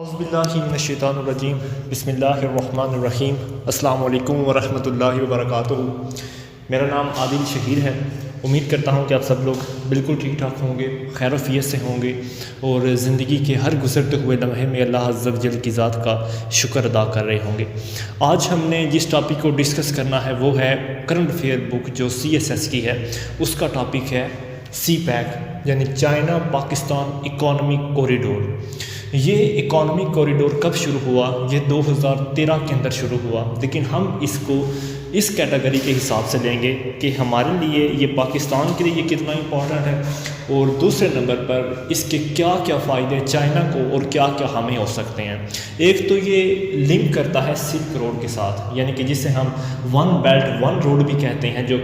اعوذ باللہ من الشیطان الرجیم بسم اللہ الرحمن الرحیم السلام علیکم ورحمۃ اللہ وبرکاتہ۔ میرا نام عادل شہیر ہے۔ امید کرتا ہوں کہ آپ سب لوگ بالکل ٹھیک ٹھاک ہوں گے، خیر و عافیت سے ہوں گے اور زندگی کے ہر گزرتے ہوئے لمحے میں اللہ عز و جل کی ذات کا شکر ادا کر رہے ہوں گے۔ آج ہم نے جس ٹاپک کو ڈسکس کرنا ہے وہ ہے کرنٹ افیئر بک جو CSS کی ہے، اس کا ٹاپک ہے سی پیک یعنی چائنا پاکستان اکانومک کوریڈور۔ یہ اکانومک کوریڈور کب شروع ہوا؟ یہ 2013 کے اندر شروع ہوا، لیکن ہم اس کو اس کیٹیگری کے حساب سے لیں گے کہ ہمارے لیے یہ پاکستان کے لیے یہ کتنا امپورٹنٹ ہے، اور دوسرے نمبر پر اس کے کیا کیا فائدے چائنا کو اور کیا کیا ہمیں ہو سکتے ہیں۔ ایک تو یہ لنک کرتا ہے سلک روڈ کے ساتھ، یعنی کہ جسے ہم ون بیلٹ ون روڈ بھی کہتے ہیں، جو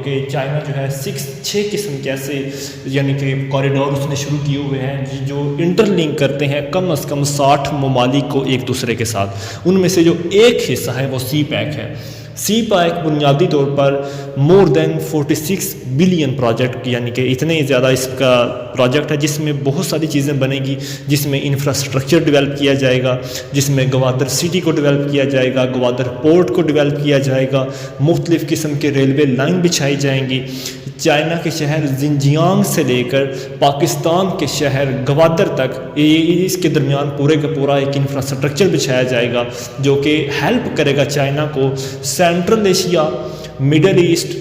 کہ چائنا جو ہے 6 قسم کے ایسے یعنی کہ کوریڈور اس نے شروع کیے ہوئے ہیں جو انٹر لنک کرتے ہیں کم از کم 60 ممالک کو ایک دوسرے کے ساتھ۔ ان میں سے جو ایک حصہ ہے وہ سی پیک ہے۔ سی پیک بنیادی طور پر مور دین 46 بلین پروجیکٹ یعنی کہ اتنے زیادہ اس کا پروجیکٹ ہے، جس میں بہت ساری چیزیں بنے گی، جس میں انفراسٹرکچر ڈیولپ کیا جائے گا، جس میں گوادر سٹی کو ڈیولپ کیا جائے گا، گوادر پورٹ کو ڈیولپ کیا جائے گا، مختلف قسم کے ریلوے لائن بچھائی جائیں گی۔ چائنا کے شہر زنجیانگ سے لے کر پاکستان کے شہر گوادر تک اس کے درمیان پورے کا پورا ایک انفراسٹرکچر بچھایا جائے گا، جو کہ ہیلپ کرے گا چائنا کو سینٹرل ایشیا، مڈل ایسٹ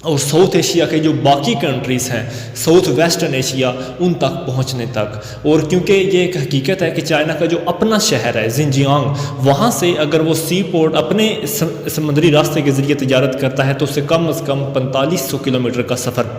اور ساؤتھ ایشیا کے جو باقی کنٹریز ہیں، ساؤتھ ویسٹرن ایشیا، ان تک پہنچنے تک۔ اور کیونکہ یہ ایک حقیقت ہے کہ چائنا کا جو اپنا شہر ہے زنجیانگ، وہاں سے اگر وہ سی پورٹ اپنے سمندری راستے کے ذریعے تجارت کرتا ہے تو اسے کم از کم 4500 کلومیٹر کا سفر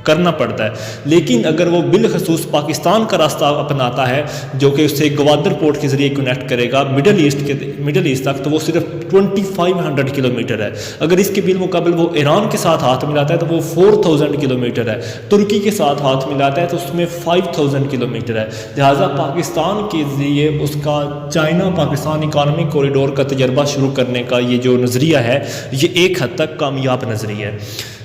کرنا پڑتا ہے، لیکن اگر وہ بالخصوص پاکستان کا راستہ اپناتا ہے جو کہ اسے گوادر پورٹ کے ذریعے کنیکٹ کرے گا مڈل ایسٹ تک، تو وہ صرف 2500 کلومیٹر ہے۔ اگر اس کے بالمقابل وہ ایران کے ساتھ ہاتھ ملاتا ہے تو وہ 4000 کلومیٹر ہے، ترکی کے ساتھ ہاتھ ملاتا ہے تو اس میں 5000 کلومیٹر ہے۔ لہٰذا پاکستان کے ذریعے اس کا چائنا پاکستان اکانومک کوریڈور کا تجربہ شروع کرنے کا یہ جو نظریہ ہے، یہ ایک حد تک کامیاب نظریہ ہے۔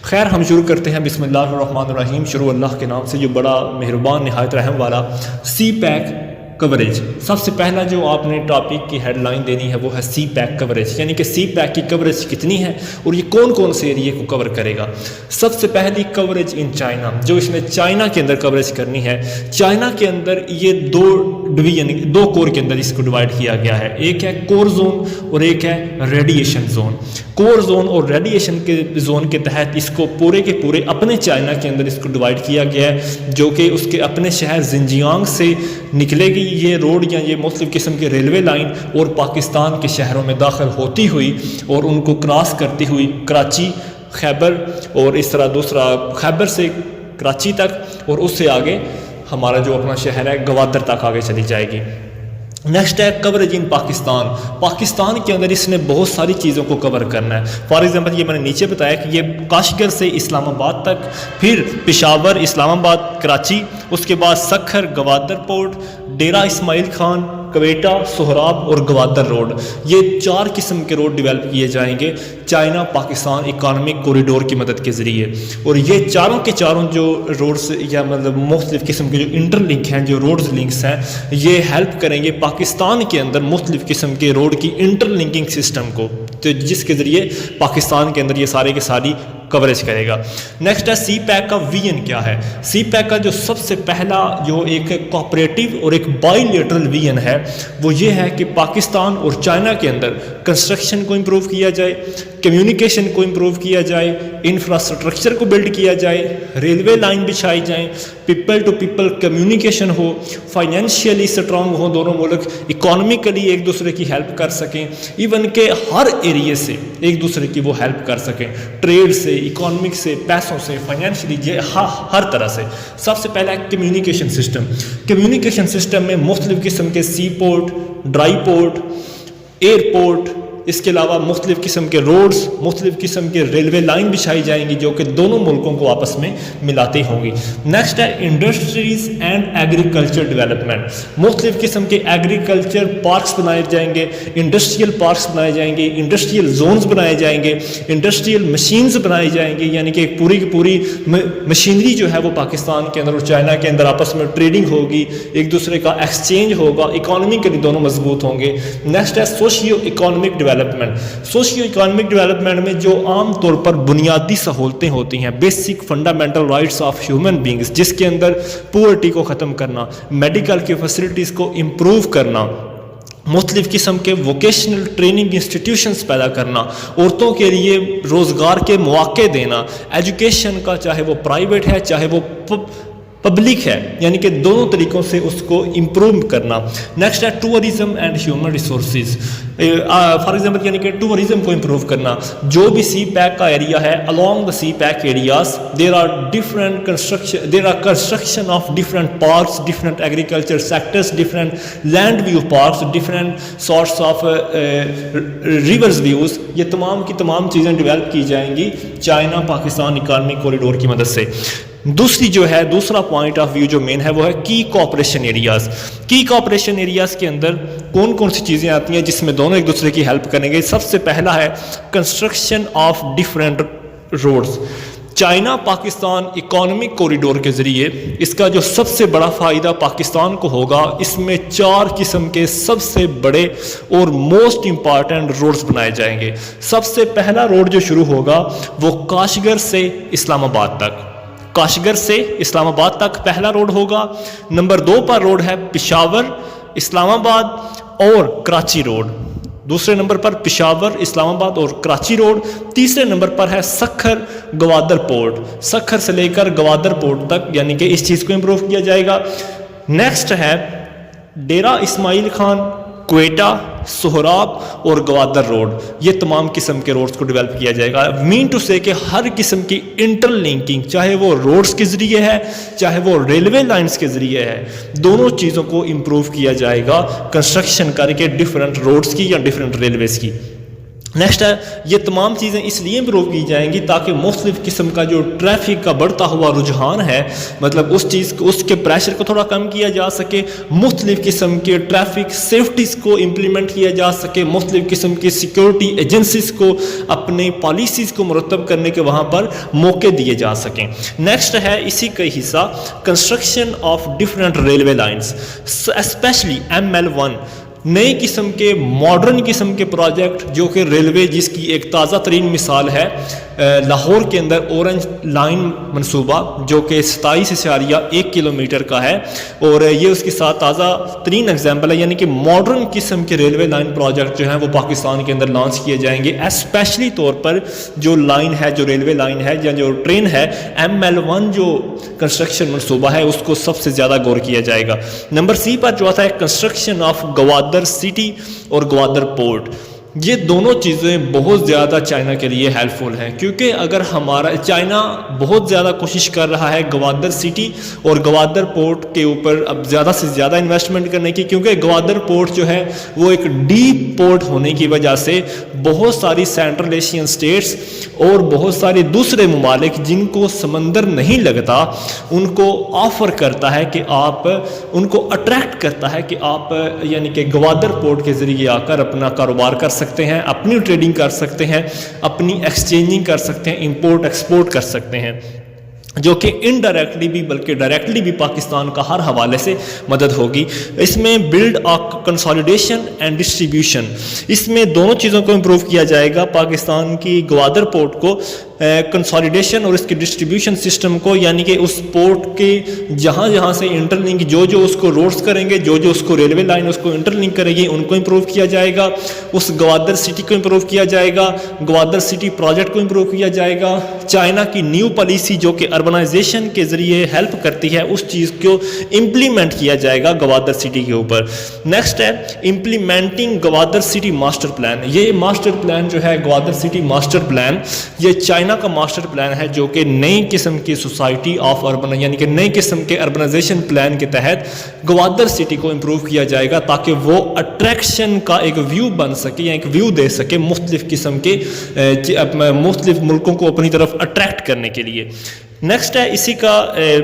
خیر، ہم شروع کرتے ہیں بسم اللہ الرحمن الرحیم، شروع اللہ کے نام سے جو بڑا مہربان نہایت رحم والا۔ سی پیک کوریج، سب سے پہلا جو آپ نے ٹاپک کی ہیڈ لائن دینی ہے وہ ہے سی پیک کوریج، یعنی کہ سی پیک کی کوریج کتنی ہے اور یہ کون کون سے ایریے کو کور کرے گا۔ سب سے پہلی کوریج ان چائنا، جو اس نے چائنا کے اندر کوریج کرنی ہے۔ چائنا کے اندر یہ دو کور کے اندر اس کو ڈیوائڈ کیا گیا ہے، ایک ہے کور زون اور ایک ہے ریڈیشن زون۔ کور زون اور ریڈیشن کے زون کے تحت اس کو پورے کے پورے اپنے چائنا کے اندر اس کو ڈیوائڈ کیا گیا ہے، جو کہ اس کے اپنے شہر زنجیانگ سے نکلے گی یہ روڈ یا یہ مختلف قسم کے ریلوے لائن، اور پاکستان کے شہروں میں داخل ہوتی ہوئی اور ان کو کراس کرتی ہوئی کراچی، خیبر اور اس طرح دوسرا خیبر سے کراچی تک، اور اس سے آگے ہمارا جو اپنا شہر ہے گوادر تک آگے چلی جائے گی۔ نیکسٹ ہے کوریج ان پاکستان۔ پاکستان کے اندر اس نے بہت ساری چیزوں کو کور کرنا ہے۔ فار ایگزامپل، یہ میں نے نیچے بتایا کہ یہ کاشگر سے اسلام آباد تک، پھر پشاور، اسلام آباد، کراچی، اس کے بعد سکھر، گوادر پورٹ، ڈیرہ اسماعیل خان، کویٹا، سہراب اور گوادر روڈ، یہ 4 قسم کے روڈ ڈیولپ کیے جائیں گے چائنا پاکستان اکانومک کوریڈور کی مدد کے ذریعے۔ اور یہ چاروں کے چاروں جو روڈز یا مطلب مختلف قسم کے جو انٹر لنک ہیں، جو روڈز لنکس ہیں، یہ ہیلپ کریں گے پاکستان کے اندر مختلف قسم کے روڈ کی انٹر لنکنگ سسٹم کو، تو جس کے ذریعے پاکستان کے اندر یہ سارے کے ساری کوریج کرے گا۔ نیکسٹ ہے سی پیک کا ویژن کیا ہے۔ سی پیک کا جو سب سے پہلا جو ایک کوآپریٹو اور ایک بائی لیٹرل ویژن ہے وہ یہ ہے کہ پاکستان اور چائنا کے اندر کنسٹرکشن کو امپروو کیا جائے، کمیونیکیشن کو امپروو کیا جائے، انفراسٹرکچر کو بلڈ کیا جائے، ریلوے لائن بچھائی جائیں، پیپل ٹو پیپل کمیونیکیشن ہو، فائنینشیلی سٹرانگ ہوں دونوں ملک، اکانومیکلی ایک دوسرے کی ہیلپ کر سکیں، ایون کہ ہر ایریے سے ایک دوسرے کی وہ ہیلپ کر سکیں، ٹریڈ سے، اکانومک سے، پیسوں سے، فائنینشلی، ہر طرح سے۔ سب سے پہلا ہے کمیونیکیشن سسٹم۔ کمیونیکیشن سسٹم میں مختلف قسم کے sea port, dry port, airport اس کے علاوہ مختلف قسم کے روڈز، مختلف قسم کے ریلوے لائن بچھائی جائیں گی جو کہ دونوں ملکوں کو آپس میں ملاتی ہوں گی۔ نیکسٹ ہے انڈسٹریز اینڈ ایگریکلچر ڈیولپمنٹ، مختلف قسم کے ایگریکلچر پارکس بنائے جائیں گے، انڈسٹریل پارکس بنائے جائیں گے، انڈسٹریل زونز بنائے جائیں گے، انڈسٹریل مشینز بنائی جائیں گی، یعنی کہ ایک پوری کی پوری مشینری جو ہے وہ پاکستان کے اندر اور چائنا کے اندر آپس میں ٹریڈنگ ہوگی، ایک دوسرے کا ایکسچینج ہوگا، اکانومیکلی دونوں مضبوط ہوں گے۔ نیکسٹ ہے socio economic development, socio economic development میں جو عام طور پر بنیادی سہولتیں ہوتی ہیں، basic fundamental rights of human beings, جس کے اندر پورٹی کو ختم کرنا، میڈیکل کی فیسلٹیز کو امپروو کرنا، مختلف قسم کے ووکیشنل ٹریننگ انسٹیٹیوشنز پیدا کرنا، عورتوں کے لیے روزگار کے مواقع دینا، ایجوکیشن کا چاہے وہ پرائیویٹ ہے چاہے وہ پبلک ہے، یعنی کہ دونوں طریقوں سے اس کو امپروو کرنا۔ نیکسٹ ہے tourism and human resources, for example یعنی کہ ٹورزم کو امپروو کرنا۔ جو بھی سی پیک کا ایریا ہے، along the sea pack areas there are construction of different parks, different agriculture sectors, different land view parks, different sorts of rivers views، یہ تمام کی تمام چیزیں ڈیولپ کی جائیں گی چائنا پاکستان اکانومک کوریڈور کی مدد سے۔ دوسری جو ہے دوسرا پوائنٹ آف ویو جو مین ہے وہ ہے کی کوآپریشن ایریاز۔ کی کوآپریشن ایریاز کے اندر کون کون سی چیزیں آتی ہیں جس میں دونوں ایک دوسرے کی ہیلپ کریں گے؟ سب سے پہلا ہے construction of different roads. China Pakistan economic corridor کے ذریعے اس کا جو سب سے بڑا فائدہ پاکستان کو ہوگا، اس میں 4 قسم کے سب سے بڑے اور موسٹ امپارٹنٹ روڈز بنائے جائیں گے۔ سب سے پہلا روڈ جو شروع ہوگا وہ کاشغر سے اسلام آباد تک، کاشغر سے اسلام آباد تک پہلا روڈ ہوگا۔ نمبر 2 پر روڈ ہے پشاور، اسلام آباد اور کراچی روڈ۔ دوسرے نمبر پر پشاور، اسلام آباد اور کراچی روڈ۔ تیسرے نمبر پر ہے سکھر گوادر پورٹ، سکھر سے لے کر گوادر پورٹ تک، یعنی کہ اس چیز کو امپروو کیا جائے گا۔ نیکسٹ ہے ڈیرہ اسماعیل خان، کوئٹہ، سہراب اور گوادر روڈ، یہ تمام قسم کے روڈز کو ڈیولپ کیا جائے گا۔ مین ٹو سے کہ ہر قسم کی انٹر لنکنگ، چاہے وہ روڈز کے ذریعے ہے چاہے وہ ریلوے لائنز کے ذریعے ہے، دونوں چیزوں کو امپروو کیا جائے گا کنسٹرکشن کر کے ڈفرینٹ روڈز کی یا ڈفرینٹ ریلویز کی۔ نیکسٹ ہے یہ تمام چیزیں اس لیے امپروو کی جائیں گی تاکہ مختلف قسم کا جو ٹریفک کا بڑھتا ہوا رجحان ہے، مطلب اس کے پریشر کو تھوڑا کم کیا جا سکے، مختلف قسم کے ٹریفک سیفٹیز کو امپلیمنٹ کیا جا سکے، مختلف قسم کی سیکورٹی ایجنسیز کو اپنی پالیسیز کو مرتب کرنے کے وہاں پر موقع دیے جا سکیں۔ نیکسٹ ہے اسی کا حصہ construction of different railway lines, especially ML1، نئی قسم کے ماڈرن قسم کے پروجیکٹ جو کہ ریلوے، جس کی ایک تازہ ترین مثال ہے لاہور کے اندر اورنج لائن منصوبہ جو کہ 27.1 کلومیٹر کا ہے، اور یہ اس کے ساتھ تازہ ترین ایگزامپل ہے، یعنی کہ ماڈرن قسم کے ریلوے لائن پروجیکٹ جو ہیں وہ پاکستان کے اندر لانچ کیے جائیں گے۔ اسپیشلی طور پر جو لائن ہے، جو ریلوے لائن ہے یا جو ٹرین ہے، ML1 جو کنسٹرکشن منصوبہ ہے اس کو سب سے زیادہ غور کیا جائے گا۔ نمبر C پر جو آتا ہے کنسٹرکشن آف گوادر سٹی اور گوادر پورٹ، یہ دونوں چیزیں بہت زیادہ چائنا کے لیے ہیلپ فل ہیں، کیونکہ اگر چائنا بہت زیادہ کوشش کر رہا ہے گوادر سٹی اور گوادر پورٹ کے اوپر اب زیادہ سے زیادہ انویسٹمنٹ کرنے کی، کیونکہ گوادر پورٹ جو ہے وہ ایک ڈیپ پورٹ ہونے کی وجہ سے بہت ساری سینٹرل ایشین سٹیٹس اور بہت سارے دوسرے ممالک جن کو سمندر نہیں لگتا ان کو آفر کرتا ہے کہ آپ ان کو اٹریکٹ کرتا ہے کہ آپ یعنی کہ گوادر پورٹ کے ذریعے آ کر اپنا کاروبار کر سکتے ہیں، اپنی ٹریڈنگ کر سکتے ہیں، اپنی ایکسچینجنگ کر سکتے ہیں، امپورٹ ایکسپورٹ کر سکتے ہیں، جو کہ انڈائریکٹلی بھی بلکہ ڈائریکٹلی بھی پاکستان کا ہر حوالے سے مدد ہوگی۔ اس میں بلڈ کنسالیڈیشن اینڈ ڈسٹریبیوشن، اس میں دونوں چیزوں کو امپروو کیا جائے گا، پاکستان کی گوادر پورٹ کو کنسالیڈیشن اور اس کے ڈسٹریبیوشن سسٹم کو، یعنی کہ اس پورٹ کے جہاں جہاں سے انٹر لنک جو اس کو روڈز کریں گے، جو اس کو ریلوے لائن اس کو انٹر لنک کرے گی، ان کو امپروو کیا جائے گا، اس گوادر سٹی کو امپروو کیا جائے گا، گوادر سٹی پروجیکٹ کو امپروو کیا جائے گا۔ چائنا کی نیو پالیسی جو کہ اربنائزیشن کے ذریعے ہیلپ کرتی ہے، اس چیز کو امپلیمنٹ کیا جائے گا گوادر سٹی کے اوپر۔ نیکسٹ ہے implementing Gwadar city master plan, یہ ماسٹر پلان جو ہے گوادر سٹی ماسٹر پلان، یہ چائنا چائنا کا ماسٹر پلان ہے جو کہ نئی قسم کی سوسائٹی آف اربن یعنی کہ نئی قسم کے اربنائزیشن پلان کے تحت گوادر سٹی کو امپروو کیا جائے گا تاکہ وہ اٹریکشن کا ایک ویو بن سکے یا ایک ویو دے سکے مختلف قسم کے مختلف ملکوں کو اپنی طرف اٹریکٹ کرنے کے لیے. نیکسٹ ہے اسی کا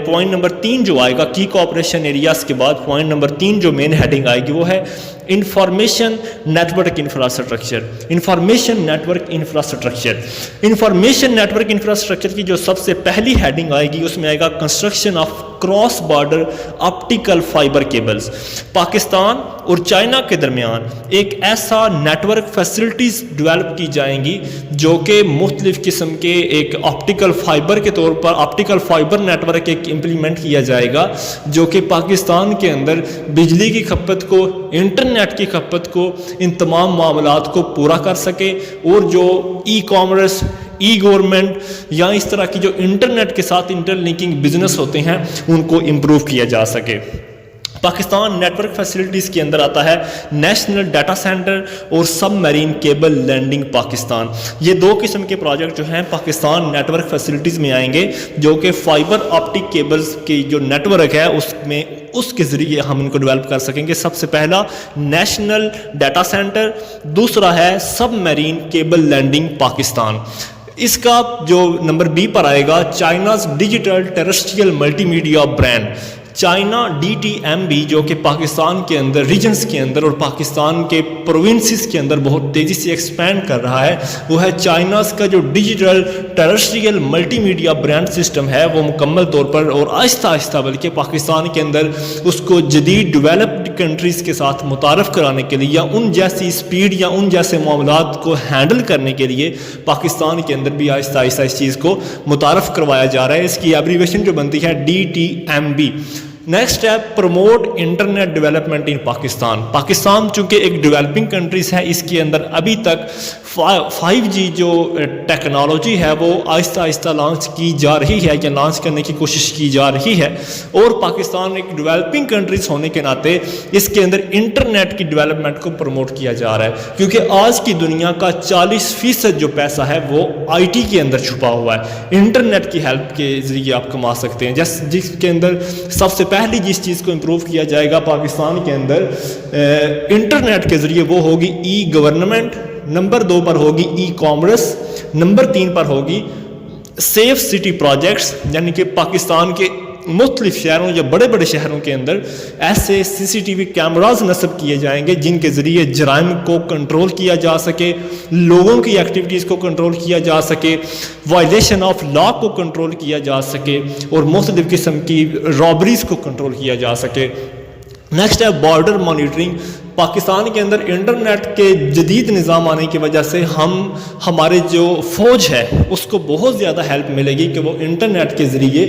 پوائنٹ نمبر 3 جو آئے گا کی کوآپریشن ایریاز کے بعد پوائنٹ نمبر 3 جو مین ہیڈنگ آئے گی وہ ہے information network infrastructure. Information network infrastructure information network infrastructure کی جو سب سے پہلی ہیڈنگ آئے گی اس میں آئے گا construction of cross border optical fibre cables. Pakistan اور چائنا کے درمیان ایک ایسا نیٹورک فیسلٹیز ڈیولپ کی جائیں گی جو کہ مختلف قسم کے ایک آپٹیکل فائبر کے طور پر آپٹیکل فائبر نیٹورک ایک امپلیمنٹ کیا جائے گا جو کہ پاکستان کے اندر بجلی کی کھپت کو انٹرنیٹ کی کھپت کو ان تمام معاملات کو پورا کر سکے اور جو ای کامرس ای گورنمنٹ یا اس طرح کی جو انٹرنیٹ کے ساتھ انٹر لنکنگ بزنس ہوتے ہیں ان کو امپروو کیا جا سکے. پاکستان نیٹ ورک فیسلٹیز کے اندر آتا ہے نیشنل ڈیٹا سینٹر اور سب میرین کیبل لینڈنگ پاکستان. یہ 2 قسم کے پروجیکٹ جو ہیں پاکستان نیٹ ورک فیسلٹیز میں آئیں گے جو کہ فائبر آپٹک کیبلز کی جو نیٹ ورک ہے اس کے ذریعے ہم ان کو ڈیولپ کر سکیں گے. سب سے پہلا نیشنل ڈیٹا سینٹر, دوسرا ہے سب میرین کیبل لینڈنگ پاکستان. اس کا جو نمبر B پر آئے گا China's digital terrestrial multimedia brand برانڈ. چائنا DTMB جو کہ پاکستان کے اندر ریجنز کے اندر اور پاکستان کے پروونسز کے اندر بہت تیزی سے ایکسپینڈ کر رہا ہے, وہ ہے چائناز کا جو digital terrestrial multimedia brand brand system ہے وہ مکمل طور پر اور آہستہ آہستہ بلکہ پاکستان کے اندر اس کو جدید ڈیولپڈ کنٹریز کے ساتھ متعارف کرانے کے لیے یا ان جیسی سپیڈ یا ان جیسے معاملات کو ہینڈل کرنے کے لیے پاکستان کے اندر بھی آہستہ آہستہ اس چیز کو متعارف کروایا جا رہا ہے. اس کی ایبریویشن جو بنتی ہے DTMB. نیکسٹ ہے promote internet development in Pakistan. Pakistan چونکہ ایک ڈیولپنگ کنٹریز ہے, اس کے اندر ابھی تک 5G جو ٹیکنالوجی ہے وہ آہستہ آہستہ لانچ کی جا رہی ہے یا لانچ کرنے کی کوشش کی جا رہی ہے, اور پاکستان ایک ڈیولپنگ کنٹریز ہونے کے ناطے اس کے اندر انٹرنیٹ کی ڈیولپمنٹ کو پروموٹ کیا جا رہا ہے, کیونکہ آج کی دنیا کا 40% جو پیسہ ہے وہ IT کے اندر چھپا ہوا ہے. انٹرنیٹ کی ہیلپ کے ذریعے آپ کما سکتے ہیں, جس کے اندر سب سے پہلی جس چیز کو امپروو کیا جائے گا پاکستان کے اندر انٹرنیٹ کے ذریعے وہ ہوگی ای گورنمنٹ, نمبر 2 پر ہوگی ای کامرس, نمبر 3 پر ہوگی سیف سٹی پروجیکٹس, یعنی کہ پاکستان کے مختلف شہروں یا بڑے بڑے شہروں کے اندر ایسے CCTV کیمراز نصب کیے جائیں گے جن کے ذریعے جرائم کو کنٹرول کیا جا سکے, لوگوں کی ایکٹیویٹیز کو کنٹرول کیا جا سکے, وائلیشن آف لا کو کنٹرول کیا جا سکے اور مختلف قسم کی رابریز کو کنٹرول کیا جا سکے. نیکسٹ ہے بارڈر مانیٹرنگ. پاکستان کے اندر انٹرنیٹ کے جدید نظام آنے کی وجہ سے ہمارے جو فوج ہے اس کو بہت زیادہ ہیلپ ملے گی کہ وہ انٹرنیٹ کے ذریعے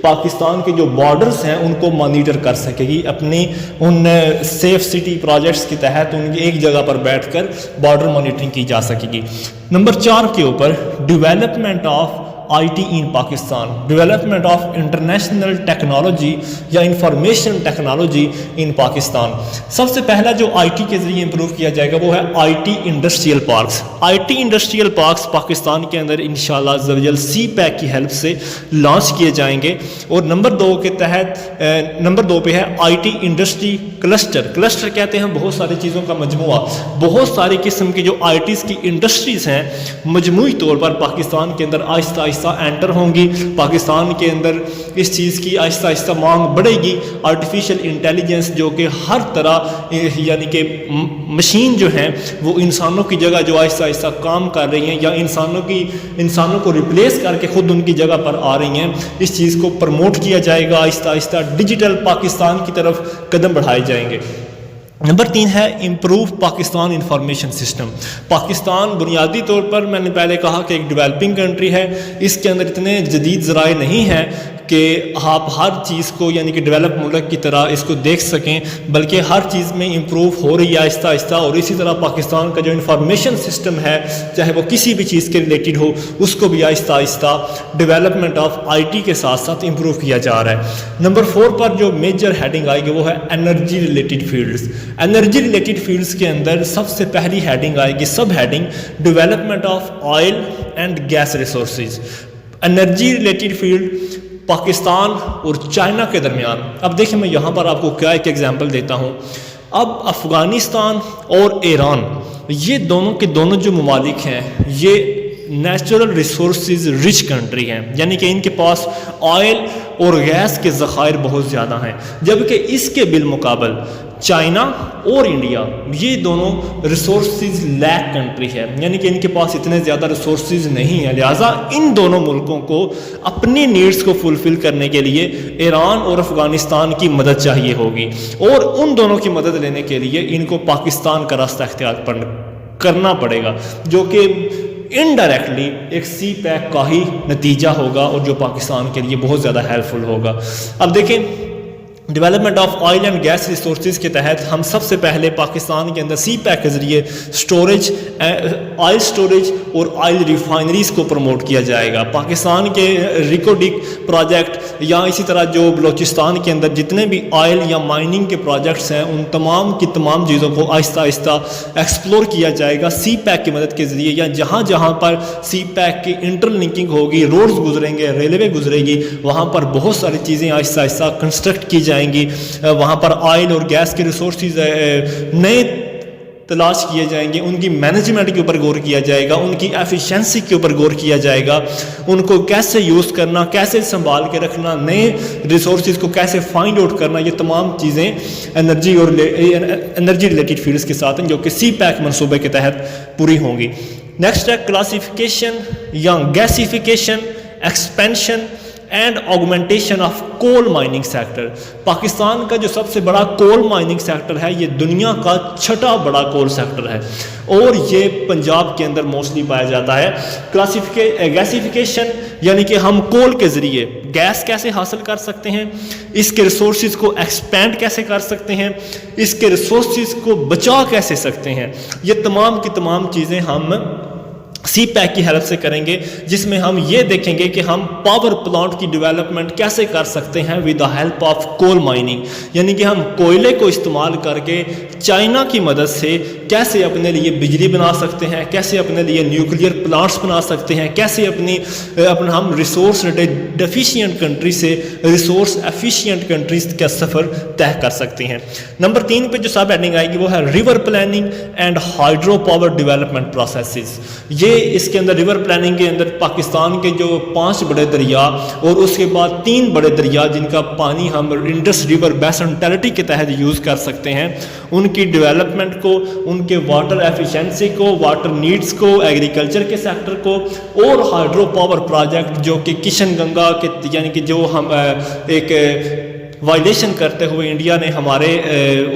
پاکستان کے جو بارڈرز ہیں ان کو مانیٹر کر سکے گی, اپنی ان سیف سٹی پروجیکٹس کے تحت ان کی ایک جگہ پر بیٹھ کر بارڈر مانیٹرنگ کی جا سکے گی. نمبر 4 کے اوپر development of IT in Pakistan, development of international technology یا انفارمیشن ٹیکنالوجی ان پاکستان. سب سے پہلا جو IT کے ذریعے امپروو کیا جائے گا وہ ہے IT industrial parks. IT industrial parks Pakistan کے اندر انشاءاللہ عز و جل CPEC کی ہیلپ سے لانچ کیے جائیں گے, اور نمبر 2 کے تحت نمبر 2 پہ ہے IT انڈسٹری کلسٹر. کلسٹر کہتے ہیں بہت ساری چیزوں کا مجموعہ, بہت ساری قسم کی جو ITs کی انڈسٹریز ہیں مجموعی طور پر پاکستان کے اندر آہستہ آہستہ انٹر ہوں گی. پاکستان کے اندر اس چیز کی آہستہ آہستہ مانگ بڑھے گی. آرٹیفیشل انٹیلیجنس جو کہ ہر طرح یعنی کہ مشین جو ہیں وہ انسانوں کی جگہ جو آہستہ آہستہ کام کر رہی ہیں یا انسانوں کو ریپلیس کر کے خود ان کی جگہ پر آ رہی ہیں, اس چیز کو پروموٹ کیا جائے گا. آہستہ آہستہ ڈیجیٹل پاکستان کی طرف قدم بڑھائے جائیں گے. نمبر 3 ہے improve Pakistan information system. Pakistan بنیادی طور پر میں نے پہلے کہا کہ ایک ڈیولپنگ کنٹری ہے, اس کے اندر اتنے جدید ذرائع نہیں ہیں کہ آپ ہر چیز کو یعنی کہ ڈیولپ ملک کی طرح اس کو دیکھ سکیں، بلکہ ہر چیز میں امپروو ہو رہی ہے آہستہ آہستہ. اور اسی طرح پاکستان کا جو انفارمیشن سسٹم ہے چاہے وہ کسی بھی چیز کے ریلیٹڈ ہو اس کو بھی آہستہ آہستہ ڈیولپمنٹ آف آئی ٹی کے ساتھ ساتھ امپروو کیا جا رہا ہے. نمبر 4 پر جو میجر ہیڈنگ آئے گی وہ ہے energy related fields. Energy related fields کے اندر سب سے پہلی ہیڈنگ آئے گی subheading development of oil and gas resources. Energy related field Pakistan اور چائنا کے درمیان. اب دیکھیں میں یہاں پر آپ کو کیا ایک ایگزامپل دیتا ہوں. اب افغانستان اور ایران یہ دونوں کے دونوں جو ممالک ہیں یہ نیچرل ریسورسز رچ کنٹری ہیں، یعنی کہ ان کے پاس آئل اور گیس کے ذخائر بہت زیادہ ہیں، جبکہ اس کے بالمقابل چائنا اور انڈیا یہ دونوں ریسورسز لیک کنٹری ہے، یعنی کہ ان کے پاس اتنے زیادہ ریسورسز نہیں ہیں. لہٰذا ان دونوں ملکوں کو اپنی نیڈز کو فلفل کرنے کے لیے ایران اور افغانستان کی مدد چاہیے ہوگی، اور ان دونوں کی مدد لینے کے لیے ان کو پاکستان کا راستہ اختیار کرنا پڑے گا، جو کہ انڈائریکٹلی ایک سی پیک کا ہی نتیجہ ہوگا اور جو پاکستان کے لیے بہت زیادہ ہیلپ فل ہوگا. اب دیکھیں development of oil and gas resources کے تحت ہم سب سے پہلے پاکستان کے اندر سی پیک کے ذریعے سٹوریج آئل سٹوریج اور آئل ریفائنریز کو پروموٹ کیا جائے گا. پاکستان کے ریکوڈک پروجیکٹ یا اسی طرح جو بلوچستان کے اندر جتنے بھی آئل یا مائننگ کے پروجیکٹس ہیں ان تمام کی تمام چیزوں کو آہستہ آہستہ ایکسپلور کیا جائے گا سی پیک کی مدد کے ذریعے، یا جہاں جہاں پر سی پیک کی انٹر لنکنگ ہوگی، روڈز گزریں گے، ریلوے گزرے گی، وہاں پر بہت ساری چیزیں آہستہ آہستہ کنسٹرکٹ کی جائیں گی. وہاں پر آئل اور گیس کے ریسورسز نئے تلاش کیے جائیں گے، ان کی مینجمنٹ کے اوپر غور کیا جائے گا، ان کی ایفیشنسی کے اوپر غور کیا جائے گا، ان کو کیسے یوز کرنا، کیسے سنبھال کے رکھنا، نئے ریسورسز کو کیسے فائنڈ آؤٹ کرنا، یہ تمام چیزیں انرجی ریلیٹڈ فیلڈز کے ساتھ ہیں جو کہ سی پیک منصوبے کے تحت پوری ہوں گی. نیکسٹ ہے کلاسیفیکیشن یا gasification, expansion and augmentation of coal mining sector. Pakistan کا جو سب سے بڑا کول مائننگ سیکٹر ہے یہ دنیا کا 6واں بڑا کول سیکٹر ہے اور یہ پنجاب کے اندر موسٹلی پایا جاتا ہے. گیسیفیکیشن یعنی کہ ہم کول کے ذریعے گیس کیسے حاصل کر سکتے ہیں، اس کے ریسورسز کو ایکسپینڈ کیسے کر سکتے ہیں، اس کے ریسورسز کو بچا کیسے سکتے ہیں، یہ تمام کی تمام چیزیں ہم سی پیک کی ہیلپ سے کریں گے، جس میں ہم یہ دیکھیں گے کہ ہم پاور پلانٹ کی ڈیولپمنٹ کیسے کر سکتے ہیں with the help of coal mining, یعنی کہ ہم کوئلے کو استعمال کر کے چائنا کی مدد سے کیسے اپنے لیے بجلی بنا سکتے ہیں، کیسے اپنے لیے نیوکلیئر پلانٹس بنا سکتے ہیں، کیسے اپنا ہم ریسورس ڈیفیشینٹ کنٹری سے ریسورس ایفیشینٹ کنٹریز کا سفر طے کر سکتے ہیں. نمبر 3 پہ جو سب ہیڈنگ آئے گی وہ ہے river planning and hydro power development processes. یہ اس کے اندر ریور پلاننگ کے اندر پاکستان کے جو 5 بڑے دریا اور اس کے بعد 3 بڑے دریا جن کا پانی ہم انڈس ریور بیسن ٹیریٹری کے تحت یوز کر سکتے ہیں، ان کی ڈیولپمنٹ کو، ان کے واٹر ایفیشنسی کو، واٹر نیڈز کو، ایگریکلچر کے سیکٹر کو، اور ہائیڈرو پاور پروجیکٹ جو کہ کشن گنگا کے یعنی کہ جو ہم ایک وائلیشن کرتے ہوئے انڈیا نے ہمارے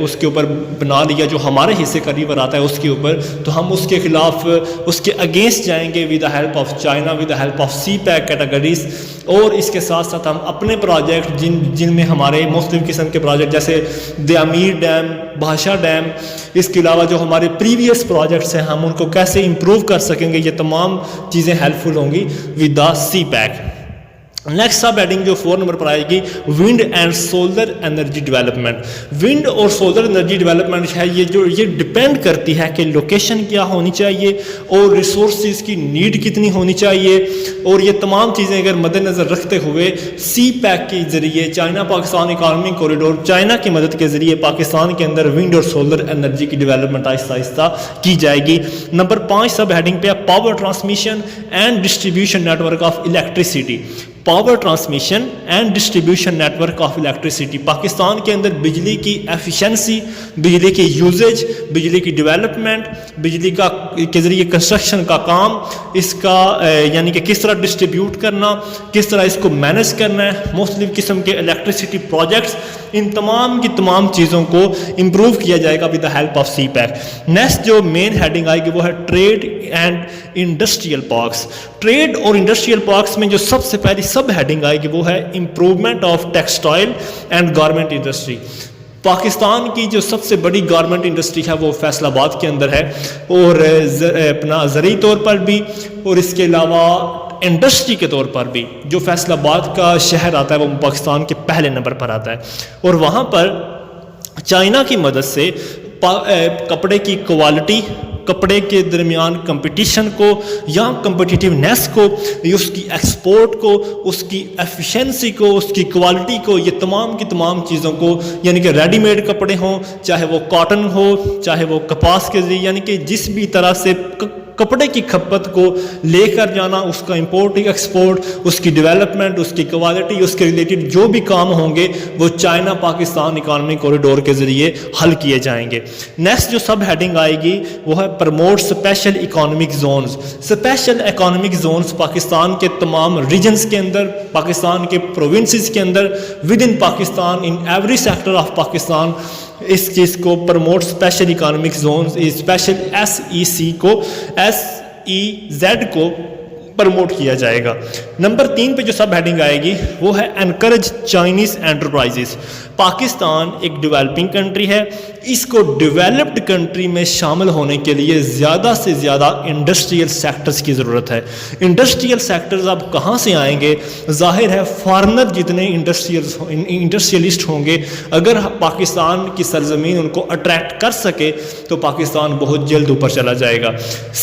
اس کے اوپر بنا لیا جو ہمارے حصے کا ریور آتا ہے اس کے اوپر، تو ہم اس کے خلاف اس کے اگینسٹ جائیں گے with the help of China, with the help of CPEC categories. اور اس کے ساتھ ساتھ ہم اپنے پروجیکٹ جن میں ہمارے مختلف قسم کے پروجیکٹ جیسے دیامیر ڈیم، بھاشا ڈیم، اس کے علاوہ جو ہمارے پریویس پروجیکٹس ہیں ہم ان کو کیسے امپروو کر سکیں گے، یہ تمام چیزیں ہیلپ فل ہوں گی with the CPEC. Next subheading جو 4 نمبر پر آئے گی wind and solar energy development. Wind اور سولر انرجی ڈیولپمنٹ ہے یہ ڈپینڈ کرتی ہے کہ لوکیشن کیا ہونی چاہیے اور ریسورسز کی نیڈ کتنی ہونی چاہیے، اور یہ تمام چیزیں اگر مد نظر رکھتے ہوئے سی پیک کے ذریعے China Pakistan economy corridor China کی مدد کے ذریعے پاکستان کے اندر ونڈ اور سولر انرجی کی ڈیولپمنٹ آہستہ آہستہ کی جائے گی. نمبر 5 سب ہیڈنگ پہ power transmission and distribution network of electricity. Power transmission and distribution network of electricity. Pakistan کے اندر بجلی کی ایفیشنسی، بجلی کی یوزیج، بجلی کی ڈیولپمنٹ، بجلی کے ذریعے کنسٹرکشن کا کام، اس کا یعنی کہ کس طرح ڈسٹریبیوٹ کرنا، کس طرح اس کو مینیج کرنا ہے، مختلف قسم کے الیکٹریسٹی پروجیکٹس، ان تمام کی تمام چیزوں کو امپروو کیا جائے گا with the help of CPEC. Next جو مین ہیڈنگ آئے گی وہ ہے trade and industrial parks. Trade اور انڈسٹریل پارکس میں جو سب سے پہلی سب ہیڈنگ آئے گی وہ ہے improvement of textile and garment industry. Pakistan کی جو سب سے بڑی گارمنٹ انڈسٹری ہے وہ فیصل آباد کے اندر ہے، اور اپنا زرعی طور پر بھی، اور اس کے علاوہ انڈسٹری کے طور پر بھی جو فیصل آباد کا شہر آتا ہے وہ پاکستان کے پہلے نمبر پر آتا ہے. اور وہاں پر چائنا کی مدد سے کپڑے کی کوالٹی، کپڑے کے درمیان کمپٹیشن کو یا کمپٹیٹیونیس کو، اس کی ایکسپورٹ کو، اس کی ایفیشنسی کو، اس کی کوالٹی کو، یہ تمام کی تمام چیزوں کو، یعنی کہ ریڈی میڈ کپڑے ہوں، چاہے وہ کاٹن ہو، چاہے وہ کپاس کے ذریعے، یعنی کہ جس بھی طرح سے کپڑے کی کھپت کو لے کر جانا، اس کا امپورٹ ایکسپورٹ، اس کی ڈیولپمنٹ، اس کی کوالٹی، اس کے ریلیٹڈ جو بھی کام ہوں گے وہ چائنا پاکستان اکانومی کوریڈور کے ذریعے حل کیے جائیں گے. نیکسٹ جو سب ہیڈنگ آئے گی وہ ہے promote special economic zones. Special economic zones Pakistan کے تمام ریجنز کے اندر، پاکستان کے پروونسز کے اندر، with in Pakistan, in every sector of Pakistan, اس چیز کو promote special economic zones, special SEC کو SEZ کو پروموٹ کیا جائے گا. نمبر 3 پہ جو سب ہیڈنگ آئے گی وہ ہے انکریج چائنیز انٹرپرائزز. پاکستان ایک ڈیولپنگ کنٹری ہے، اس کو ڈیولپڈ کنٹری میں شامل ہونے کے لیے زیادہ سے زیادہ انڈسٹریل سیکٹرز کی ضرورت ہے. انڈسٹریل سیکٹرز اب کہاں سے آئیں گے؟ ظاہر ہے فارنر جتنے انڈسٹریلسٹ ہوں گے، اگر پاکستان کی سرزمین ان کو اٹریکٹ کر سکے تو پاکستان بہت جلد اوپر چلا جائے گا.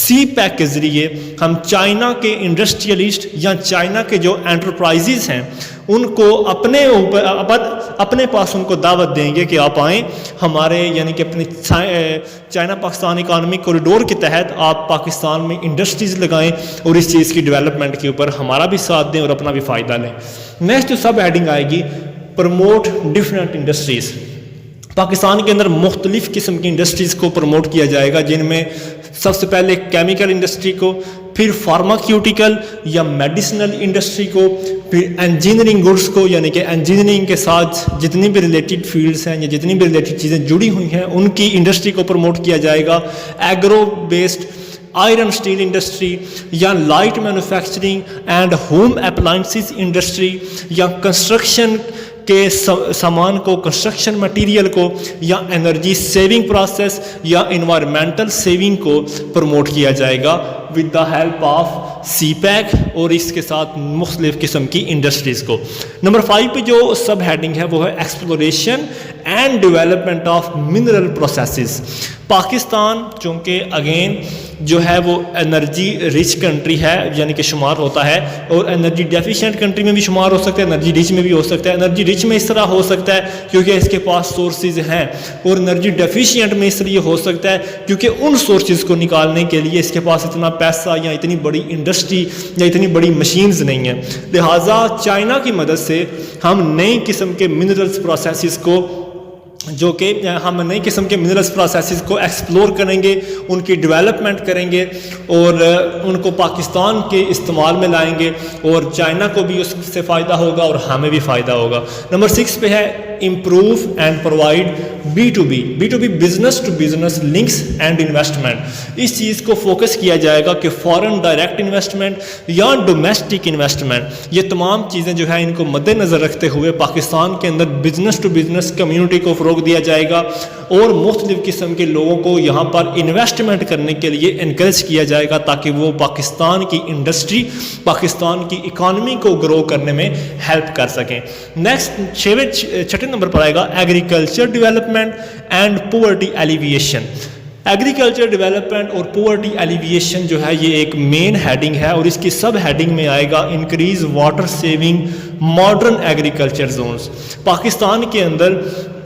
CPEC کے ذریعے ہم چائنا کے انڈسٹریلسٹ یا چائنا کے جو انٹرپرائزز ہیں ان کو اپنے پاس ان کو دعوت دیں گے کہ آپ آئیں ہمارے، یعنی کہ اپنی چائنا پاکستان اکانومک کوریڈور کے تحت آپ پاکستان میں انڈسٹریز لگائیں اور اس چیز کی ڈیولپمنٹ کے اوپر ہمارا بھی ساتھ دیں اور اپنا بھی فائدہ لیں. نیکسٹ جو سب ہیڈنگ آئے گی پروموٹ ڈفرینٹ انڈسٹریز. پاکستان کے اندر مختلف قسم کی انڈسٹریز کو پروموٹ کیا جائے گا، جن میں سب سے پہلے کیمیکل انڈسٹری کو، پھر فارماکیوٹیکل یا میڈیسنل انڈسٹری کو، پھر انجینئرنگ گڈس کو، یعنی کہ انجینئرنگ کے ساتھ جتنی بھی ریلیٹڈ فیلڈس ہیں یا جتنی بھی ریلیٹڈ چیزیں جڑی ہوئی ہیں ان کی انڈسٹری کو پروموٹ کیا جائے گا. Agro based iron steel industry یا light manufacturing and home appliances industry یا کنسٹرکشن کے سامان کو، کنسٹرکشن مٹیریل کو، یا انرجی سیونگ پروسیس یا انوائرمنٹل سیونگ کو پروموٹ کیا جائے گا with the help of CPEC اور اس کے ساتھ مختلف قسم کی انڈسٹریز کو. نمبر 5 پہ جو سب ہیڈنگ ہے وہ ہے exploration and development of mineral processes. Pakistan چونکہ اگین جو ہے وہ انرجی رچ کنٹری ہے، یعنی کہ شمار ہوتا ہے، اور انرجی ڈیفیشینٹ کنٹری میں بھی شمار ہو سکتا ہے، انرجی رچ میں بھی ہو سکتا ہے. انرجی رچ میں اس طرح ہو سکتا ہے کیونکہ اس کے پاس سورسز ہیں، اور انرجی ڈیفیشینٹ میں اس لیے ہو سکتا ہے کیونکہ ان سورسز کو نکالنے کے لیے اس کے پاس اتنا پیسہ یا اتنی بڑی انڈسٹری یا اتنی بڑی مشینز نہیں ہیں. لہٰذا چائنا کی مدد سے ہم نئی قسم کے منرلز پروسیسز کو، جو کہ ہم نئی قسم کے منرلز پروسیسز کو ایکسپلور کریں گے، ان کی ڈیولپمنٹ کریں گے اور ان کو پاکستان کے استعمال میں لائیں گے، اور چائنا کو بھی اس سے فائدہ ہوگا اور ہمیں بھی فائدہ ہوگا. نمبر 6 پہ ہے improve and provide B2B business to business links and investment. اس چیز کو فوکس کیا جائے گا کہ فارن ڈائریکٹ انویسٹمنٹ یا ڈومیسٹک انویسٹمنٹ، یہ تمام چیزیں جو ہیں ان کو مد نظر رکھتے ہوئے پاکستان کے اندر بزنس ٹو بزنس کمیونٹی کو فروغ دیا جائے گا اور مختلف قسم کے لوگوں کو یہاں پر انویسٹمنٹ کرنے کے لیے انکریج کیا جائے گا تاکہ وہ پاکستان کی انڈسٹری، پاکستان کی اکانومی کو گرو کرنے میں ہیلپ کر سکیں. نیکسٹ 6 نمبر پر آئے گا agriculture development and poverty alleviation. Agriculture development اور پاورٹی ایلیویشن جو ہے یہ ایک مین ہیڈنگ ہے، اور اس کی سب ہیڈنگ میں آئے گا increase water saving modern agriculture zones. Pakistan کے اندر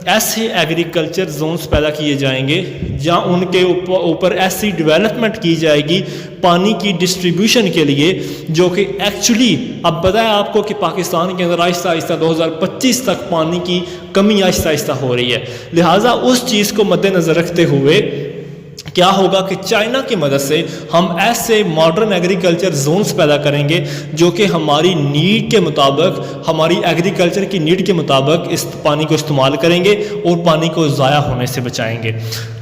ایسے ایگریکلچر زونز پیدا کیے جائیں گے جہاں ان کے اوپر ایسی ڈیولپمنٹ کی جائے گی پانی کی ڈسٹریبیوشن کے لیے، جو کہ ایکچولی اب بتایا آپ کو کہ پاکستان کے اندر آہستہ آہستہ 2025 تک پانی کی کمی آہستہ آہستہ ہو رہی ہے. لہٰذا اس چیز کو مد نظر رکھتے ہوئے کیا ہوگا کہ چائنا کی مدد سے ہم ایسے ماڈرن ایگریکلچر زونز پیدا کریں گے جو کہ ہماری نیڈ کے مطابق، ہماری ایگریکلچر کی نیڈ کے مطابق اس پانی کو استعمال کریں گے اور پانی کو ضائع ہونے سے بچائیں گے۔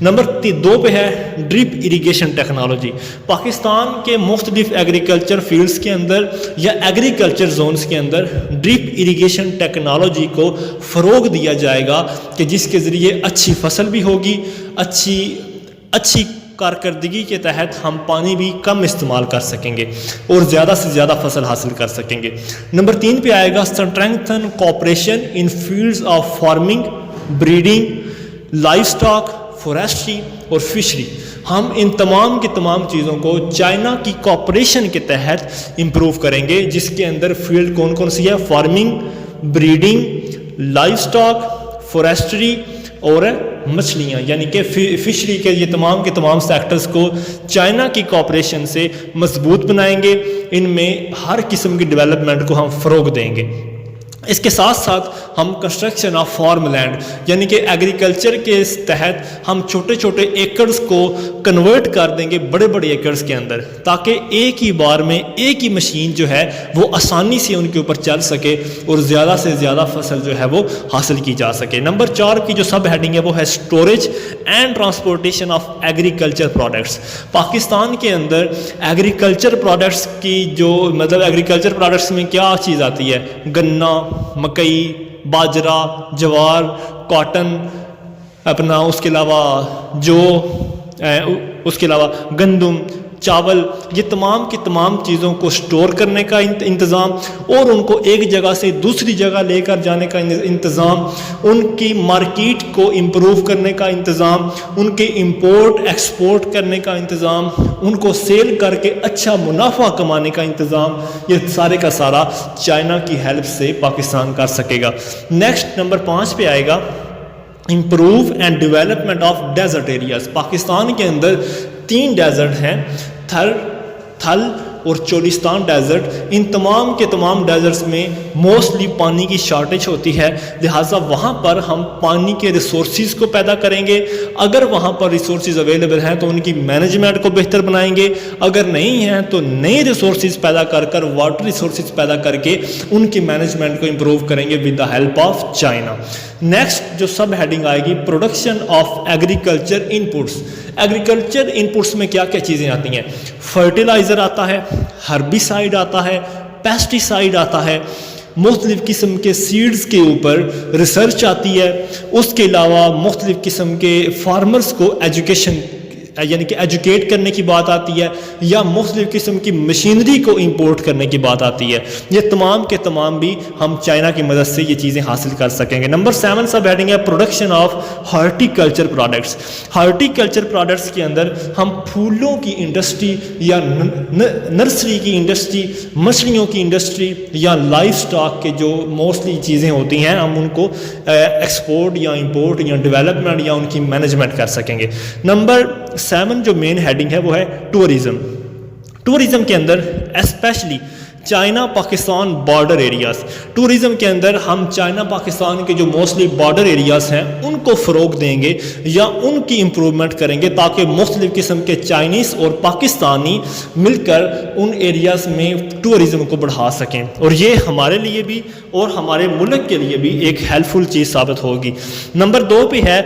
نمبر 2 پہ ہے ڈرپ اریگیشن ٹیکنالوجی۔ پاکستان کے مختلف ایگریکلچر فیلڈز کے اندر یا ایگریکلچر زونز کے اندر ڈرپ اریگیشن ٹیکنالوجی کو فروغ دیا جائے گا کہ جس کے ذریعے اچھی فصل بھی ہوگی، اچھی کارکردگی کے تحت ہم پانی بھی کم استعمال کر سکیں گے اور زیادہ سے زیادہ فصل حاصل کر سکیں گے۔ نمبر 3 پہ آئے گا strengthen cooperation in fields of farming, breeding, livestock, forestry اور فشری۔ ہم ان تمام کی تمام چیزوں کو چائنا کی کوآپریشن کے تحت امپروو کریں گے، جس کے اندر فیلڈ کون کون سی ہے؟ Farming, breeding, livestock, forestry اور مچھلیاں، یعنی کہ فشری کے یہ تمام کے تمام سیکٹرز کو چائنا کی کوآپریشن سے مضبوط بنائیں گے۔ ان میں ہر قسم کی ڈیولپمنٹ کو ہم فروغ دیں گے۔ اس کے ساتھ ساتھ ہم کنسٹرکشن آف فارم لینڈ، یعنی کہ ایگریکلچر کے تحت ہم چھوٹے چھوٹے ایکڑز کو کنورٹ کر دیں گے بڑے بڑے ایکڑز کے اندر، تاکہ ایک ہی بار میں ایک ہی مشین جو ہے وہ آسانی سے ان کے اوپر چل سکے اور زیادہ سے زیادہ فصل جو ہے وہ حاصل کی جا سکے۔ نمبر 4 کی جو سب ہیڈنگ ہے وہ ہے storage and transportation of agriculture products. Pakistan کے اندر ایگریکلچر پروڈکٹس کی جو ایگریکلچر پروڈکٹس میں کیا چیز آتی ہے؟ گنا، مکئی، باجرہ، جوار، کاٹن، اس کے علاوہ اس کے علاوہ گندم، چاول، یہ تمام کی تمام چیزوں کو سٹور کرنے کا انتظام اور ان کو ایک جگہ سے دوسری جگہ لے کر جانے کا انتظام، ان کی مارکیٹ کو امپروو کرنے کا انتظام، ان کے امپورٹ ایکسپورٹ کرنے کا انتظام، ان کو سیل کر کے اچھا منافع کمانے کا انتظام، یہ سارے کا سارا چائنا کی ہیلپ سے پاکستان کر سکے گا۔ نیکسٹ نمبر 5 پہ آئے گا improve and development of desert areas. Pakistan کے اندر 3 ڈیزرٹ ہیں، تھل اور چولستان ڈیزرٹ۔ ان تمام کے تمام ڈیزرٹس میں موسٹلی پانی کی شارٹیج ہوتی ہے، لہٰذا وہاں پر ہم پانی کے ریسورسز کو پیدا کریں گے۔ اگر وہاں پر ریسورسز اویلیبل ہیں تو ان کی مینجمنٹ کو بہتر بنائیں گے، اگر نہیں ہیں تو نئے ریسورسز پیدا کر واٹر ریسورسز پیدا کر کے ان کی مینجمنٹ کو امپروو کریں گے with the help of China. Next جو سب ہیڈنگ آئے گی production of agriculture inputs. Agriculture inputs میں کیا کیا چیزیں آتی ہیں؟ فرٹیلائزر آتا ہے، ہربیسائڈ آتا ہے، پیسٹیسائڈ آتا ہے، مختلف قسم کے سیڈز کے اوپر ریسرچ آتی ہے، اس کے علاوہ مختلف قسم کے فارمرز کو ایجوکیشن یعنی کہ ایجوکیٹ کرنے کی بات آتی ہے، یا مختلف قسم کی مشینری کو امپورٹ کرنے کی بات آتی ہے۔ یہ تمام کے تمام بھی ہم چائنا کی مدد سے یہ چیزیں حاصل کر سکیں گے۔ نمبر 7 سب ہیڈنگ ہے production of horticulture products. Horticulture products کے اندر ہم پھولوں کی انڈسٹری یا نرسری کی انڈسٹری، مچھلیوں کی انڈسٹری یا لائف سٹاک کے جو موسٹلی چیزیں ہوتی ہیں ہم ان کو ایکسپورٹ یا امپورٹ یا ڈیولپمنٹ یا ان کی مینجمنٹ کر سکیں گے۔ نمبر 7 جو مین ہیڈنگ ہے وہ ہے ٹورزم۔ ٹورزم کے اندر specially China Pakistan border areas, tourism کے اندر ہم چائنا پاکستان کے جو موسٹلی بارڈر ایریاز ہیں ان کو فروغ دیں گے یا ان کی امپروومنٹ کریں گے تاکہ مختلف قسم کے چائنیز اور پاکستانی مل کر ان ایریاز میں ٹورزم کو بڑھا سکیں، اور یہ ہمارے لیے بھی اور ہمارے ملک کے لیے بھی ایک ہیلپ فل چیز ثابت ہوگی۔ نمبر 2 پہ ہے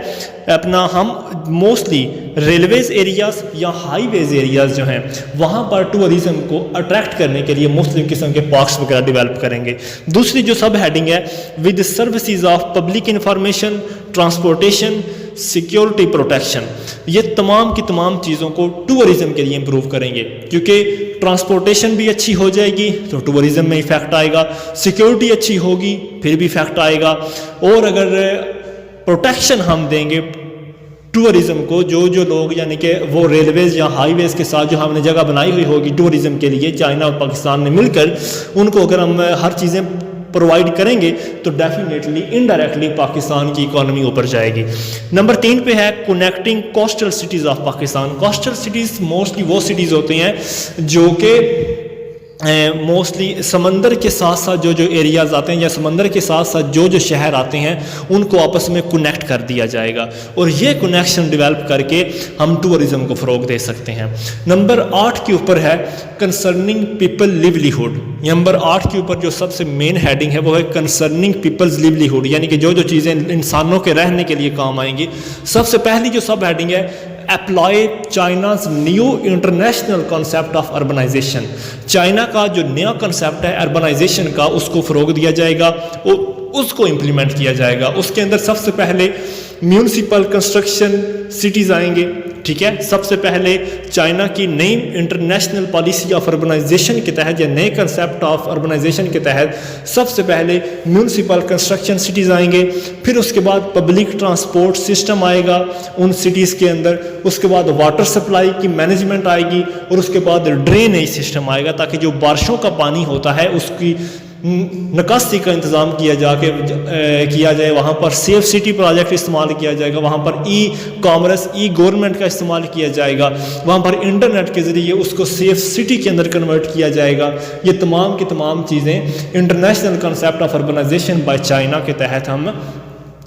ہم موسٹلی ریلویز ایریاز یا ہائی ویز ایریاز جو ہیں وہاں پر ٹورزم کو اٹریکٹ کرنے کے لیے مختلف قسم کے پارکس وغیرہ ڈیولپ کریں گے۔ دوسری جو سب ہیڈنگ ہے with services of public information, transportation, security protection, یہ تمام کی تمام چیزوں کو ٹورزم کے لیے امپروو کریں گے، کیونکہ ٹرانسپورٹیشن بھی اچھی ہو جائے گی تو ٹورزم میں ایفیکٹ آئے گا، سیکیورٹی اچھی ہوگی پھر بھی ایفیکٹ آئے گا، اور اگر پروٹیکشن ہم دیں گے ٹورزم کو، جو لوگ یعنی کہ وہ ریلویز یا ہائی ویز کے ساتھ جو ہم نے جگہ بنائی ہوئی ہوگی ٹورزم کے لیے چائنا اور پاکستان نے مل کر، ان کو اگر ہم ہر چیزیں پرووائڈ کریں گے تو ڈیفینیٹلی انڈائریکٹلی پاکستان کی اکانومی اوپر جائے گی۔ نمبر 3 پہ ہے connecting coastal cities of Pakistan. Coastal cities mostly وہ سٹیز ہوتے ہیں جو کہ موسٹلی سمندر کے ساتھ ساتھ جو ایریاز آتے ہیں یا سمندر کے ساتھ ساتھ جو شہر آتے ہیں ان کو آپس میں کنیکٹ کر دیا جائے گا، اور یہ کنیکشن ڈیولپ کر کے ہم ٹورزم کو فروغ دے سکتے ہیں۔ نمبر 8 کے اوپر ہے کنسرننگ پیپل لیولیہڈ۔ نمبر 8 کے اوپر جو سب سے مین ہیڈنگ ہے وہ ہے کنسرننگ پیپلز لیولیہڈ، یعنی کہ جو چیزیں انسانوں کے رہنے کے لیے کام آئیں گی۔ سب سے پہلی جو سب ہیڈنگ ہے apply China's new international concept of urbanisation. China کا جو نیا کنسیپٹ ہے اربنائزیشن کا، اس کو فروغ دیا جائے گا، اس کو امپلیمنٹ کیا جائے گا۔ اس کے اندر سب سے پہلے میونسپل کنسٹرکشن سٹیز آئیں گے، ٹھیک ہے۔ سب سے پہلے چائنا کی نئی انٹرنیشنل پالیسی آف اربنائزیشن کے تحت یا نئے کنسیپٹ آف اربنائزیشن کے تحت سب سے پہلے میونسپل کنسٹرکشن سٹیز آئیں گے، پھر اس کے بعد پبلک ٹرانسپورٹ سسٹم آئے گا ان سٹیز کے اندر، اس کے بعد واٹر سپلائی کی مینجمنٹ آئے گی، اور اس کے بعد ڈرینیج سسٹم آئے گا تاکہ جو بارشوں کا پانی ہوتا ہے اس کی نکاسی کا انتظام کیا جائے۔ وہاں پر سیف سٹی پروجیکٹ استعمال کیا جائے گا، وہاں پر ای کامرس ای گورنمنٹ کا استعمال کیا جائے گا، وہاں پر انٹرنیٹ کے ذریعے اس کو سیف سٹی کے اندر کنورٹ کیا جائے گا۔ یہ تمام کی تمام چیزیں international concept of urbanisation by China کے تحت ہم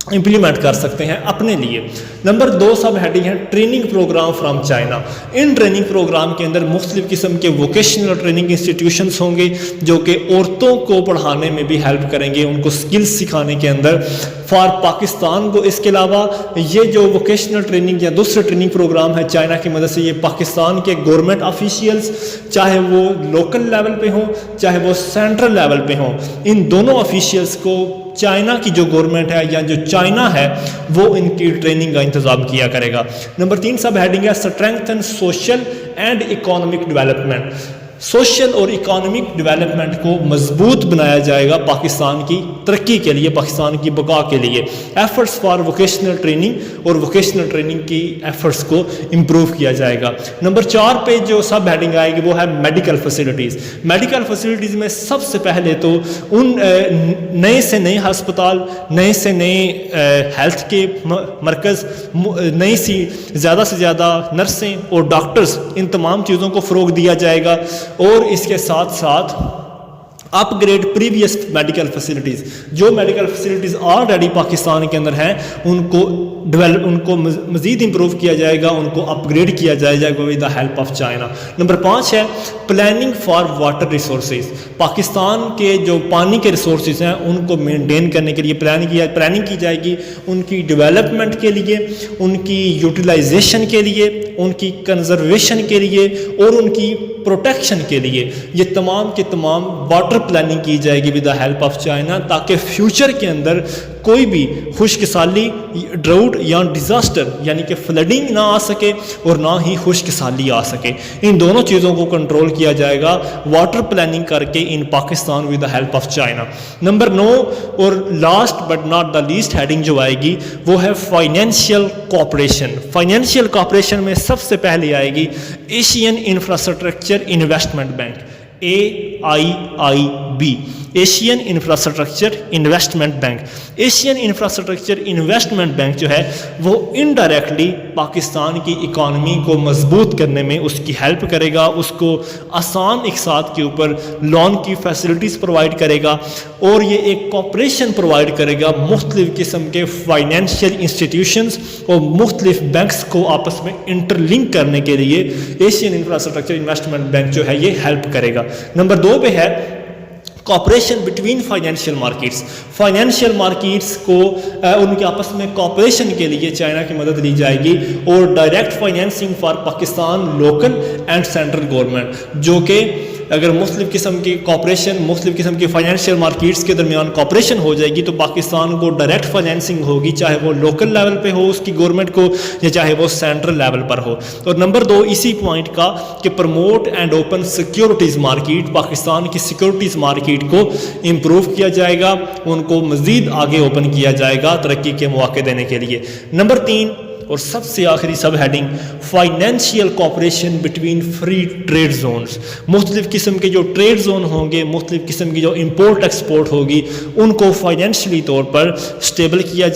امپلیمنٹ کر سکتے ہیں اپنے لیے۔ نمبر 2 سب ہیڈنگ ہے ٹریننگ پروگرام فرام چائنا۔ ان ٹریننگ پروگرام کے اندر مختلف قسم کے ووکیشنل ٹریننگ انسٹیٹیوشنز ہوں گے جو کہ عورتوں کو پڑھانے میں بھی ہیلپ کریں گے، ان کو سکلز سکھانے کے اندر فار پاکستان کو۔ اس کے علاوہ یہ جو ووکیشنل ٹریننگ یا دوسرے ٹریننگ پروگرام ہے چائنا کی مدد سے، یہ پاکستان کے گورنمنٹ آفیشیلز چاہے وہ لوکل لیول پہ ہوں چاہے وہ سینٹرل لیول پہ ہوں، ان دونوں آفیشیلز کو چائنا کی جو گورنمنٹ ہے یا جو چائنا ہے وہ ان کی ٹریننگ کا انتظام کیا کرے گا۔ نمبر 3 سب ہیڈنگ ہے strengthen social and economic development. Social اور اکانومک ڈیولپمنٹ کو مضبوط بنایا جائے گا پاکستان کی ترقی کے لیے، پاکستان کی بقا کے لیے۔ ایفرٹس فار ووکیشنل ٹریننگ اور ووکیشنل ٹریننگ کی ایفرٹس کو امپروو کیا جائے گا۔ نمبر 4 پہ جو سب ہیڈنگ آئے گی وہ ہے میڈیکل فیسلٹیز۔ میڈیکل فیسلٹیز میں سب سے پہلے تو ان نئے سے نئے ہسپتال، نئے سے نئے ہیلتھ کے مرکز، نئی سی زیادہ سے زیادہ نرسیں اور ڈاکٹرز، ان تمام چیزوں کو فروغ دیا جائے گا، اور اس کے ساتھ ساتھ اپ گریڈ پریویس میڈیکل فیسلٹیز، جو میڈیکل فیسلٹیز آلریڈی پاکستان کے اندر ہیں ان کو مزید امپروو کیا جائے گا، ان کو اپ گریڈ کیا جائے گا with the help of China. Number 5 ہے planning for water resources. Pakistan کے جو پانی کے ریسورسز ہیں ان کو مینٹین کرنے کے لیے پلاننگ کی جائے گی، ان کی ڈیولپمنٹ کے لیے، ان کی یوٹیلائزیشن کے لیے، ان کی کنزرویشن کے لیے اور ان کی پروٹیکشن کے لیے۔ یہ تمام کے تمام واٹر پلاننگ کی جائے گی with the help of China, تاکہ فیوچر کے اندر کوئی بھی خشک سالی، ڈراؤٹ یا ڈیزاسٹر یعنی کہ فلڈنگ نہ آ سکے اور نہ ہی خشک سالی آ سکے۔ ان دونوں چیزوں کو کنٹرول کیا جائے گا واٹر پلاننگ کر کے in Pakistan with the help of China. Number 9 اور last but not the least heading جو آئے گی وہ ہے فائنینشیل کوآپریشن۔ فائنینشیل کوآپریشن میں سب سے پہلے آئے گی Asian infrastructure investment bank, AIIB، Asian infrastructure investment bank. Asian infrastructure investment bank جو ہے وہ انڈائریکٹلی پاکستان کی اکانومی کو مضبوط کرنے میں اس کی ہیلپ کرے گا، اس کو آسان اقساط کے اوپر لون کی فیسلٹیز پرووائڈ کرے گا، اور یہ ایک کوآپریشن پرووائڈ کرے گا مختلف قسم کے فائنینشیل انسٹیٹیوشنز اور مختلف بینکس کو آپس میں انٹر لنک کرنے کے لیے ایشین انفراسٹرکچر انویسٹمنٹ بینک جو ہے یہ ہیلپ کرے گا۔ نمبر 2 پہ ہے cooperation between financial markets. Financial markets کو ان کے آپس میں کوآپریشن کے لیے چائنا کی مدد لی جائے گی، اور direct financing for Pakistan local and central government, جو کہ اگر مختلف قسم کی کوآپریشن، مختلف قسم کی فائنینشیل مارکیٹس کے درمیان کوآپریشن ہو جائے گی تو پاکستان کو ڈائریکٹ فائنینسنگ ہوگی، چاہے وہ لوکل لیول پہ ہو اس کی گورنمنٹ کو یا چاہے وہ سینٹرل لیول پر ہو۔ اور نمبر 2 اسی پوائنٹ کا کہ promote and open securities market, Pakistan کی سیکیورٹیز مارکیٹ کو امپروو کیا جائے گا، ان کو مزید آگے اوپن کیا جائے گا ترقی کے مواقع دینے کے لیے۔ نمبر 3 اور سب سے آخری subheading financial cooperation between free trade zones. مختلف قسم کے جو ٹریڈ زون ہوں گے، مختلف قسم کی جو امپورٹ ایکسپورٹ ہوگی، ان کو فائنینشلی طور پر سٹیبل کیا